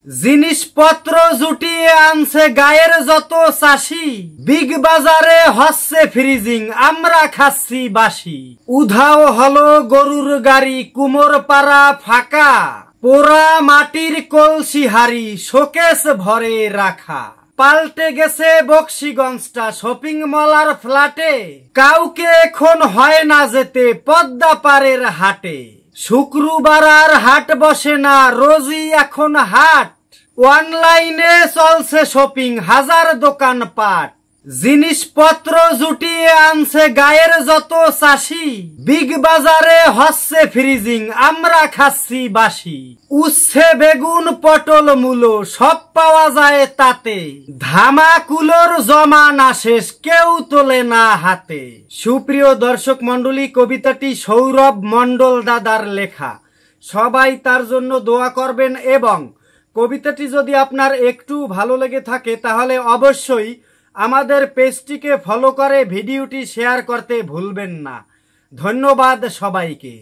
জিনিসপত্র জুটিয়ে আনছে গায়ের যত চাষি, বিগ বাজারে হচ্ছে ফ্রিজিং, আমরা খাচ্ছি বাসি। উধাও হলো গরুর গাড়ি, কুমোর পাড়া ফাঁকা, পোড়া মাটির কলসি হাড়ি শোকেস ভরে রাখা। পাল্টে গেছে বক্সিগঞ্জটা শপিং মল আর ফ্ল্যাটে, কাউকে এখন হয় না যেতে পদ্মা পাড়ের হাটে। শুক্রবার আর হাট বসে না, রোজই এখন হাট, অনলাইনে চলছে শপিং, হাজার দোকান পাট। জিনিসপত্র জুটিয়ে আনছে গায়ের যত চাষি, বিগ বাজারে হচ্ছে ফ্রিজিং, আমরা খাচ্ছি বাসি। উচ্ছে বেগুন পটল মূলো সব পাওয়া যায় তাতে, ধামাকুলোর জমা না শেষ, কেউ তোলে না হাতে। সুপ্রিয় দর্শক মন্ডলী, কবিতাটি সৌরভ মন্ডল দাদার লেখা। সবাই তার জন্য দোয়া করবেন এবং কবিতাটি যদি আপনার একটু ভালো লেগে থাকে তাহলে অবশ্যই আমাদের পেজটিকে ফলো করে ভিডিওটি শেয়ার করতে ভুলবেন না। ধন্যবাদ সবাইকে।